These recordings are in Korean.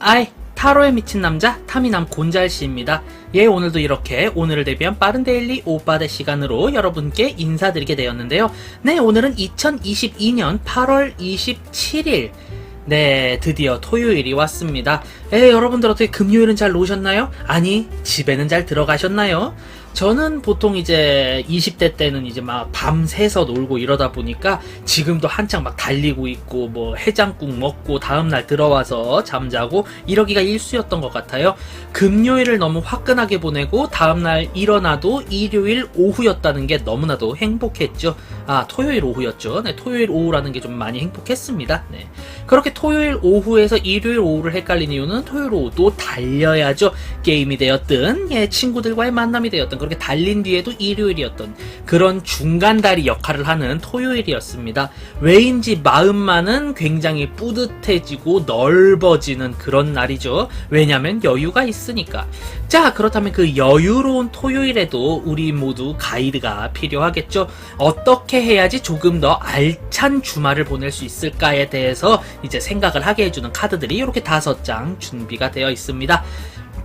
아이, 타로에 미친 남자 타미남 곤잘씨입니다. 예, 오늘도 이렇게 오늘을 대비한 빠른 데일리 오빠의 시간으로 여러분께 인사드리게 되었는데요. 네, 오늘은 2022년 8월 27일 네, 드디어 토요일이 왔습니다. 여러분들 어떻게 금요일은 잘 노셨나요? 아니, 집에는 잘 들어가셨나요? 저는 보통 이제 20대 때는 이제 막 밤새서 놀고 이러다 보니까 지금도 한창 막 달리고 있고 뭐 해장국 먹고 다음날 들어와서 잠자고 이러기가 일쑤였던 것 같아요. 금요일을 너무 화끈하게 보내고 다음날 일어나도 일요일 오후였다는 게 너무나도 행복했죠. 아, 토요일 오후였죠. 네, 토요일 오후라는 게 좀 많이 행복했습니다. 네. 그렇게 토요일 오후에서 일요일 오후를 헷갈린 이유는 토요일 오후도 달려야죠. 게임이 되었든 예, 친구들과의 만남이 되었든 그렇게 달린 뒤에도 일요일이었던 그런 중간다리 역할을 하는 토요일이었습니다. 왜인지 마음만은 굉장히 뿌듯해지고 넓어지는 그런 날이죠. 왜냐면 여유가 있으니까. 자, 그렇다면 그 여유로운 토요일에도 우리 모두 가이드가 필요하겠죠. 어떻게 해야지 조금 더 알찬 주말을 보낼 수 있을까에 대해서 이제 생각을 하게 해주는 카드들이 이렇게 5장 준비가 되어 있습니다.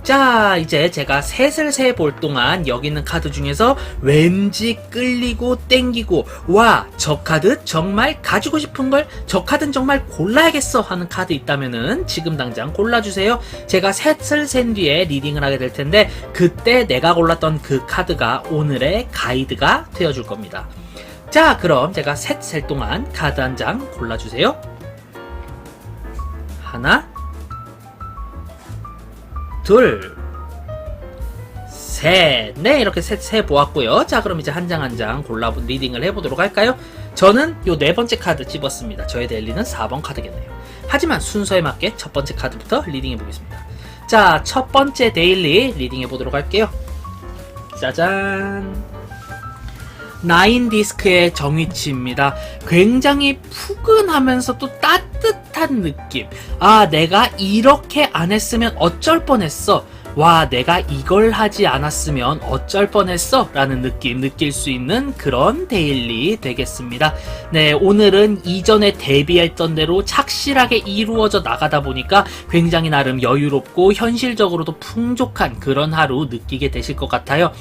자, 이제 제가 셋을 세볼 동안 여기 있는 카드 중에서 왠지 끌리고 땡기고 와, 저 카드 정말 가지고 싶은걸, 저 카드는 정말 골라야겠어 하는 카드 있다면은 지금 당장 골라주세요. 제가 셋을 센 뒤에 리딩을 하게 될 텐데 그때 내가 골랐던 그 카드가 오늘의 가이드가 되어줄 겁니다. 자, 그럼 제가 셋 셀 동안 카드 한 장 골라주세요. 하나, 둘, 셋. 네, 이렇게 셋 세 보았고요. 자, 그럼 이제 한 장 한 장 골라 리딩을 해보도록 할까요? 저는 요 네 번째 카드 집었습니다. 저의 데일리는 4번 카드겠네요. 하지만 순서에 맞게 첫 번째 카드부터 리딩해 보겠습니다. 자, 첫 번째 데일리 리딩해 보도록 할게요. 짜잔. 9디스크의 정위치입니다. 굉장히 푸근하면서 또 따뜻한 느낌. 아, 내가 이렇게 안 했으면 어쩔 뻔했어. 와, 내가 이걸 하지 않았으면 어쩔 뻔했어 라는 느낌 느낄 수 있는 그런 데일리 되겠습니다. 네, 오늘은 이전에 대비했던 대로 착실하게 이루어져 나가다 보니까 굉장히 나름 여유롭고 현실적으로도 풍족한 그런 하루 느끼게 되실 것 같아요.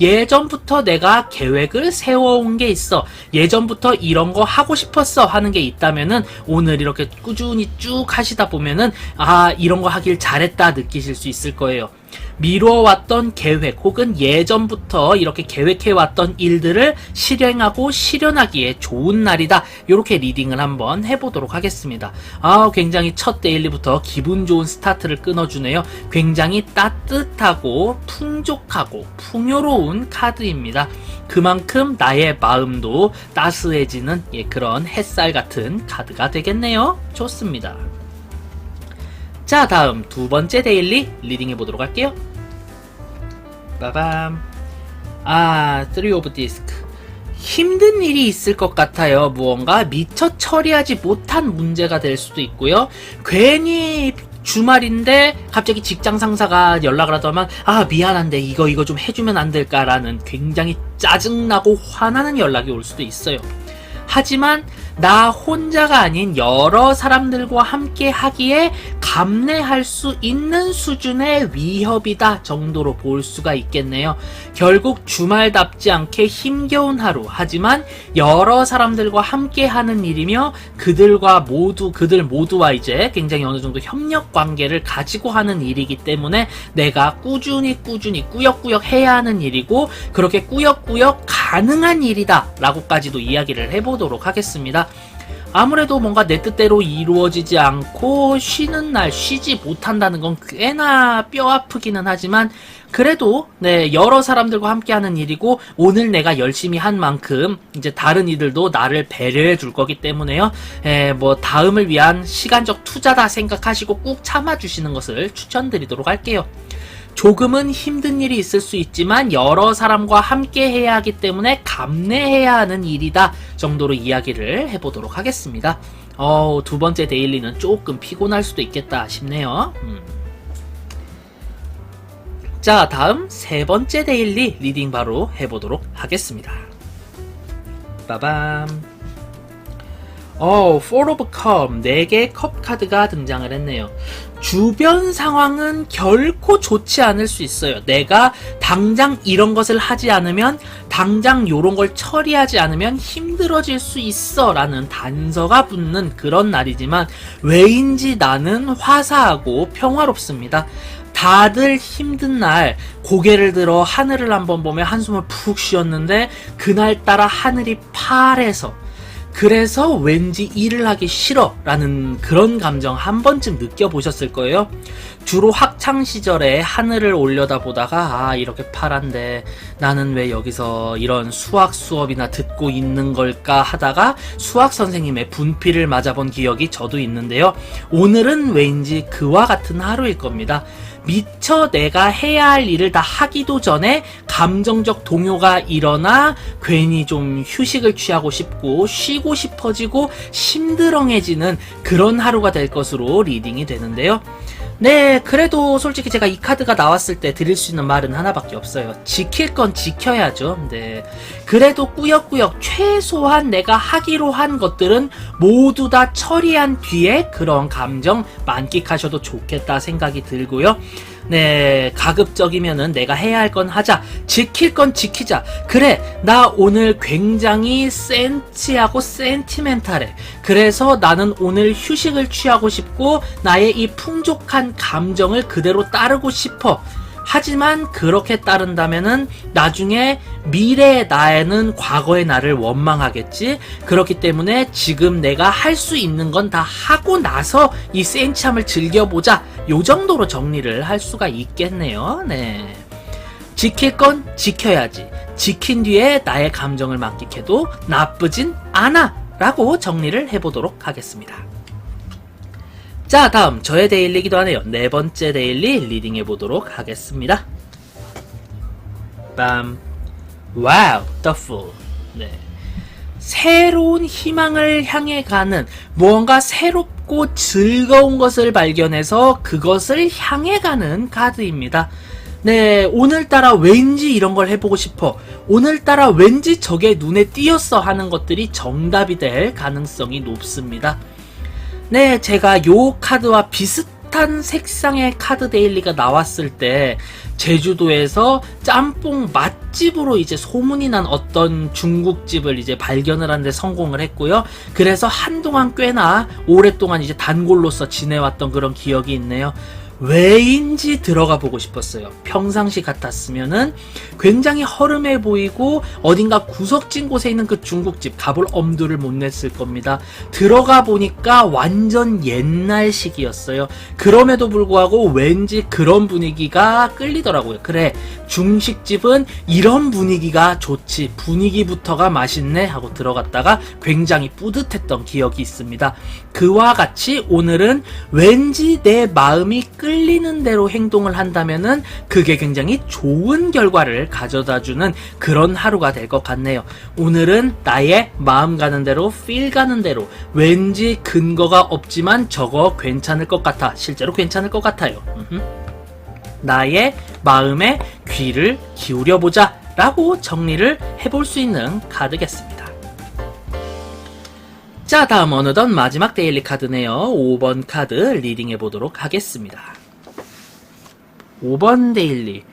예전부터 내가 계획을 세워온 게 있어, 예전부터 이런 거 하고 싶었어 하는 게 있다면은 오늘 이렇게 꾸준히 쭉 하시다 보면은 아, 이런 거 하길 잘했다 느끼실 수 있을 거예요. 미뤄왔던 계획 혹은 예전부터 이렇게 계획해왔던 일들을 실행하고 실현하기에 좋은 날이다. 이렇게 리딩을 한번 해보도록 하겠습니다. 아, 굉장히 첫 데일리부터 기분 좋은 스타트를 끊어주네요. 굉장히 따뜻하고 풍족하고 풍요로운 카드입니다. 그만큼 나의 마음도 따스해지는 예, 그런 햇살 같은 카드가 되겠네요. 좋습니다. 자, 다음 두 번째 데일리 리딩 해보도록 할게요. 빠밤. 아, 3 오브 디스크. 힘든 일이 있을 것 같아요. 무언가 미처 처리하지 못한 문제가 될 수도 있고요. 괜히 주말인데 갑자기 직장 상사가 연락을 하더만 아, 미안한데 이거 좀 해주면 안 될까라는 굉장히 짜증나고 화나는 연락이 올 수도 있어요. 하지만 나 혼자가 아닌 여러 사람들과 함께 하기에 감내할 수 있는 수준의 위협이다 정도로 볼 수가 있겠네요. 결국 주말답지 않게 힘겨운 하루, 하지만 여러 사람들과 함께 하는 일이며 그들 모두와 이제 굉장히 어느 정도 협력 관계를 가지고 하는 일이기 때문에 내가 꾸준히 꾸역꾸역 해야 하는 일이고 그렇게 꾸역꾸역 가능한 일이다 라고까지도 이야기를 해보도록 하겠습니다. 아무래도 뭔가 내 뜻대로 이루어지지 않고 쉬는 날 쉬지 못한다는 건 꽤나 뼈 아프기는 하지만 그래도 네, 여러 사람들과 함께하는 일이고 오늘 내가 열심히 한 만큼 이제 다른 이들도 나를 배려해 줄 거기 때문에요. 뭐 다음을 위한 시간적 투자다 생각하시고 꾹 참아주시는 것을 추천드리도록 할게요. 조금은 힘든 일이 있을 수 있지만 여러 사람과 함께 해야 하기 때문에 감내해야 하는 일이다 정도로 이야기를 해보도록 하겠습니다. 두 번째 데일리는 조금 피곤할 수도 있겠다 싶네요. 자, 다음 세 번째 데일리 리딩 바로 해보도록 하겠습니다. 빠밤. 4 of Cup, 4개의 컵 카드가 등장을 했네요. 주변 상황은 결코 좋지 않을 수 있어요. 내가 당장 이런 것을 하지 않으면, 당장 요런 걸 처리하지 않으면 힘들어질 수 있어 라는 단서가 붙는 그런 날이지만 왜인지 나는 화사하고 평화롭습니다. 다들 힘든 날 고개를 들어 하늘을 한번 보며 한숨을 푹 쉬었는데 그날따라 하늘이 파래서, 그래서 왠지 일을 하기 싫어 라는 그런 감정 한 번쯤 느껴보셨을 거예요. 주로 학창시절에 하늘을 올려다보다가 이렇게 파란데 나는 왜 여기서 이런 수학 수업이나 듣고 있는 걸까 하다가 수학 선생님의 분필을 맞아본 기억이 저도 있는데요. 오늘은 왠지 그와 같은 하루일 겁니다. 미처 내가 해야 할 일을 다 하기도 전에 감정적 동요가 일어나 괜히 좀 휴식을 취하고 싶고 쉬고 싶어지고 심드렁해지는 그런 하루가 될 것으로 리딩이 되는데요. 네, 그래도 솔직히 제가 이 카드가 나왔을 때 드릴 수 있는 말은 하나밖에 없어요. 지킬 건 지켜야죠. 네, 그래도 꾸역꾸역 최소한 내가 하기로 한 것들은 모두 다 처리한 뒤에 그런 감정 만끽하셔도 좋겠다 생각이 들고요. 네, 가급적이면은 내가 해야 할 건 하자, 지킬 건 지키자. 그래, 나 오늘 굉장히 센치하고 센티멘탈해. 그래서 나는 오늘 휴식을 취하고 싶고 나의 이 풍족한 감정을 그대로 따르고 싶어. 하지만 그렇게 따른다면은 나중에 미래의 나에는 과거의 나를 원망하겠지. 그렇기 때문에 지금 내가 할 수 있는 건 다 하고 나서 이 센치함을 즐겨보자. 요 정도로 정리를 할 수가 있겠네요. 네, 지킬 건 지켜야지. 지킨 뒤에 나의 감정을 만끽해도 나쁘진 않아 라고 정리를 해보도록 하겠습니다. 자, 다음 저의 데일리기도 하네요. 네 번째 데일리 리딩 해보도록 하겠습니다. 빰. 와우, The Fool. 네, 새로운 희망을 향해 가는, 무언가 새롭고 즐거운 것을 발견해서 그것을 향해 가는 카드입니다. 네, 오늘따라 왠지 이런 걸 해보고 싶어, 오늘따라 왠지 저게 눈에 띄었어 하는 것들이 정답이 될 가능성이 높습니다. 네, 제가 요 카드와 비슷한 색상의 카드 데일리가 나왔을 때 제주도에서 짬뽕 맛집으로 이제 소문이 난 어떤 중국집을 이제 발견을 하는데 성공을 했고요. 그래서 한동안 꽤나 오랫동안 이제 단골로서 지내왔던 그런 기억이 있네요. 왜인지 들어가 보고 싶었어요. 평상시 같았으면은 굉장히 허름해 보이고 어딘가 구석진 곳에 있는 그 중국집 가볼 엄두를 못 냈을 겁니다. 들어가 보니까 완전 옛날식이었어요. 그럼에도 불구하고 왠지 그런 분위기가 끌리더라고요. 그래, 중식집은 이런 분위기가 좋지, 분위기부터가 맛있네 하고 들어갔다가 굉장히 뿌듯했던 기억이 있습니다. 그와 같이 오늘은 왠지 내 마음이 끌리는 대로 행동을 한다면은 그게 굉장히 좋은 결과를 가져다주는 그런 하루가 될 것 같네요. 오늘은 나의 마음 가는 대로, 필 가는 대로, 왠지 근거가 없지만 저거 괜찮을 것 같아, 실제로 괜찮을 것 같아요. 나의 마음에 귀를 기울여보자 라고 정리를 해볼 수 있는 카드겠습니다. 자, 다음 어느덧 마지막 데일리 카드네요. 5번 카드 리딩 해보도록 하겠습니다. 5번 데일리.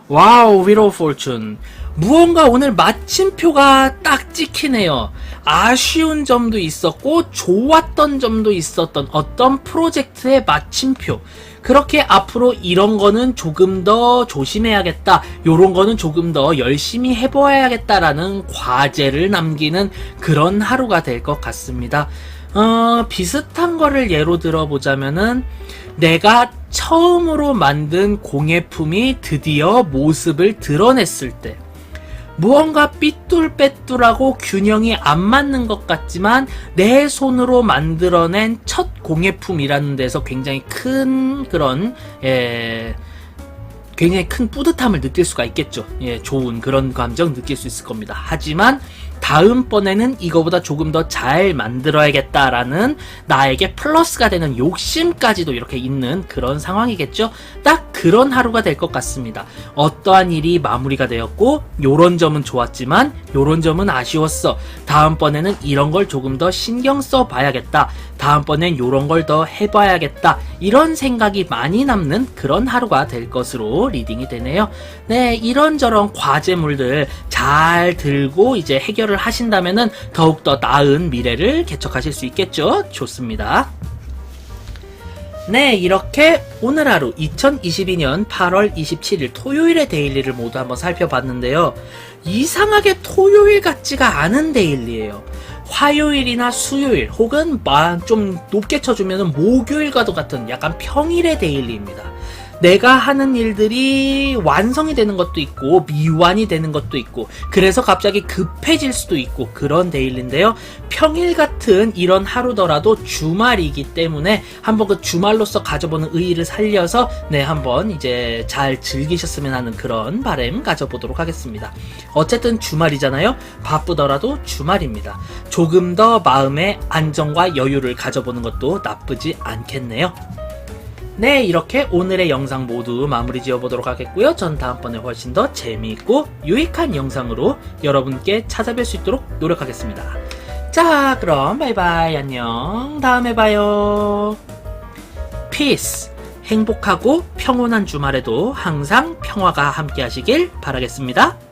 와우, 휠 오브 포춘. 무언가 오늘 마침표가 딱 찍히네요. 아쉬운 점도 있었고 좋았던 점도 있었던 어떤 프로젝트의 마침표. 그렇게 앞으로 이런 거는 조금 더 조심해야겠다, 요런 거는 조금 더 열심히 해봐야겠다라는 과제를 남기는 그런 하루가 될 것 같습니다. 비슷한 거를 예로 들어보자면은 내가 처음으로 만든 공예품이 드디어 모습을 드러냈을 때, 무언가 삐뚤빼뚤하고 균형이 안 맞는 것 같지만 내 손으로 만들어낸 첫 공예품이라는 데서 굉장히 큰 그런 굉장히 큰 뿌듯함을 느낄 수가 있겠죠. 예, 좋은 그런 감정 느낄 수 있을 겁니다. 하지만 다음번에는 이거보다 조금 더 잘 만들어야겠다라는 나에게 플러스가 되는 욕심까지도 이렇게 있는 그런 상황이겠죠. 딱 그런 하루가 될 것 같습니다. 어떠한 일이 마무리가 되었고 요런 점은 좋았지만 요런 점은 아쉬웠어, 다음번에는 이런 걸 조금 더 신경 써 봐야겠다, 다음번엔 요런 걸 더 해봐야겠다. 이런 생각이 많이 남는 그런 하루가 될 것으로 리딩이 되네요. 네, 이런저런 과제물들 잘 들고 이제 해결을 하신다면은 더욱더 나은 미래를 개척하실 수 있겠죠? 좋습니다. 네, 이렇게 오늘 하루 2022년 8월 27일 토요일의 데일리를 모두 한번 살펴봤는데요. 이상하게 토요일 같지가 않은 데일리예요. 화요일이나 수요일 혹은 좀 높게 쳐주면 목요일과도 같은 약간 평일의 데일리입니다. 내가 하는 일들이 완성이 되는 것도 있고 미완이 되는 것도 있고 그래서 갑자기 급해질 수도 있고 그런 데일리인데요. 평일 같은 이런 하루더라도 주말이기 때문에 한번 그 주말로서 가져보는 의의를 살려서 네, 한번 이제 잘 즐기셨으면 하는 그런 바람 가져보도록 하겠습니다. 어쨌든 주말이잖아요. 바쁘더라도 주말입니다. 조금 더 마음의 안정과 여유를 가져보는 것도 나쁘지 않겠네요. 네, 이렇게 오늘의 영상 모두 마무리 지어보도록 하겠고요. 전 다음번에 훨씬 더 재미있고 유익한 영상으로 여러분께 찾아뵐 수 있도록 노력하겠습니다. 자, 그럼 바이바이, 안녕. 다음에 봐요. 피스. 행복하고 평온한 주말에도 항상 평화가 함께 하시길 바라겠습니다.